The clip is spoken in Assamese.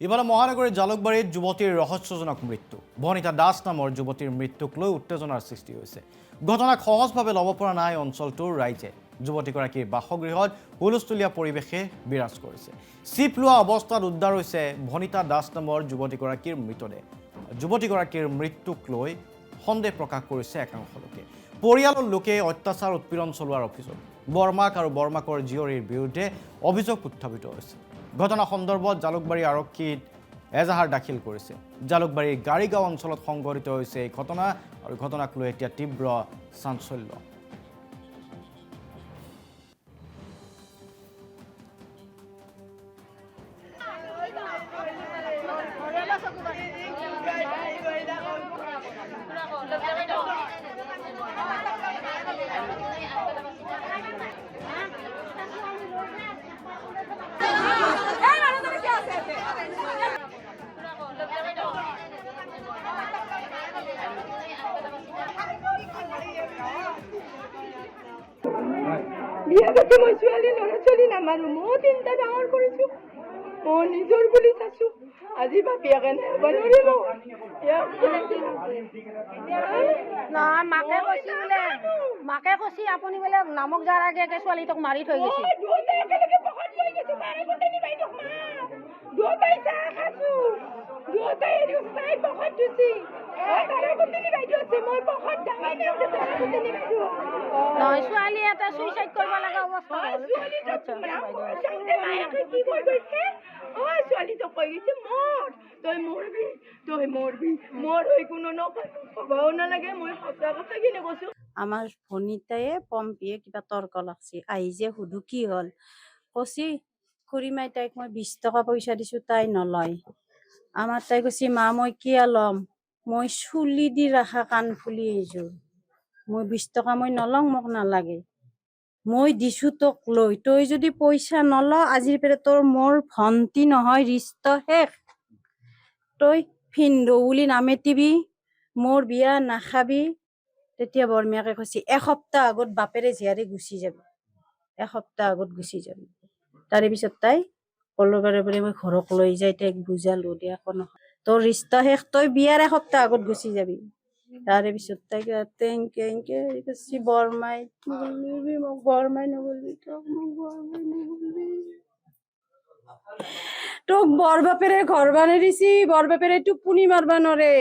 ইফালে মহানগৰীৰ জালুকবাৰীত যুৱতীৰ ৰহস্যজনক মৃত্যু। ভনিতা দাস নামৰ যুৱতীৰ মৃত্যুক লৈ উত্তেজনাৰ সৃষ্টি হৈছে। ঘটনাক সহজভাৱে ল'ব পৰা নাই অঞ্চলটোৰ ৰাইজে। যুৱতীগৰাকীৰ বাসগৃহত হুলস্থুলীয়া পৰিৱেশে বিৰাজ কৰিছে। চিপ লোৱা অৱস্থাত উদ্ধাৰ হৈছে ভনিতা দাস নামৰ যুৱতীগৰাকীৰ মৃতদেহ। যুৱতীগৰাকীৰ মৃত্যুক লৈ সন্দেহ প্ৰকাশ কৰিছে একাংশ লোকে। পৰিয়ালৰ লোকে অত্যাচাৰ উৎপীড়ন চলোৱাৰ অভিযোগ। বৰ্মাক আৰু বৰ্মাকৰ জীয়ৰীৰ বিৰুদ্ধে অভিযোগ উত্থাপিত হৈছে। ঘটনা সন্দৰ্ভত জালুকবাৰী আৰক্ষীত এজাহাৰ দাখিল কৰিছে। জালুকবাৰীৰ গাড়ীগাঁও অঞ্চলত সংঘটিত হৈছে এই ঘটনা আৰু ঘটনাক লৈ এতিয়া তীব্ৰ চাঞ্চল্য। বিয়া পাতি মই ছোৱালী ল'ৰা ছোৱালী নামানো। মই চিন্তা ডাঙৰ কৰিছো, মই নিজৰ বুলি চাইছো। আজি ভাবিয়াকে নেব নোৱাৰিব। নহয় মাকে কৈছি আপুনি বোলে নামক যাৰ আগে ছোৱালীটোক মাৰি থৈ গৈছে। দুয়োটাই একেলগে পকাত লৈ গৈছো, তাৰে গোটেই বাইদেউ দুয়োটাই চাহ খাইছো, দুয়োটাই চাই পকাত দিছি। তাৰে গোটেই বাইদেউ আছে, মই পকাত ডাঙাই নেওঁতে তাৰে গোটেই বাইদেউ। নহয় ছোৱালী এটা চুইচাইড কৰিব লগা অৱস্থা হ'ল। ছোৱালীটোক কৈ গৈছে মৰ, তই মৰবি, তই মৰবি, মোৰ হৈ কোনো নকয়, ক'বও নালাগে। মই সঁচা কথা কিনে কৈছো। আমাৰ ভনিতায়ে পম্পীয়ে কিবা তৰ্ক লাগছি, আহি যে সুধো কি হ'ল, কৈছি খুৰীমাই তাইক মই 20 টকা পইচা দিছো, তাই নলয়। আমাৰ তাই কৈছি মা মই কিয় ল'ম, মই চুলি দি ৰাখা কাণফুলি এযোৰ, মই 20 টকা মই নলওঁ, মোক নালাগে। মই দিছো তোক লৈ, তই যদি পইচা নল আজিৰ পৰা তোৰ মোৰ ভন্টি নহয়, ৰিষ্ট শেষ। তই ভিনদৌ বুলি নামেতিবি, মোৰ বিয়া নাখাবি। তেতিয়া বৰমীয়াকে কৈছি এসপ্তাহ আগত বাপেৰে জীয়াৰে গুচি যাবি, এসপ্তাহ আগত গুচি যাবি। তাৰে পিছত তাই কলবাৰে পৰা মই ঘৰক লৈ যাই তাইক বুজালো, দিয়া একো নহয়, তোৰ ৰিষ্টা শেষ, তই বিয়াৰ এসপ্তাহ আগত গুচি যাবি। তাৰে পিছত তাইক তেংকে কৈছি বৰমাই নবলবি, মোক বৰমাই নবলবি, তোক মোক বৰমাই নবলবি। তোক বৰ বাপেৰে ঘৰ বানাই দিছি, বৰ বাপেৰে টোপনি মাৰবা নৰে।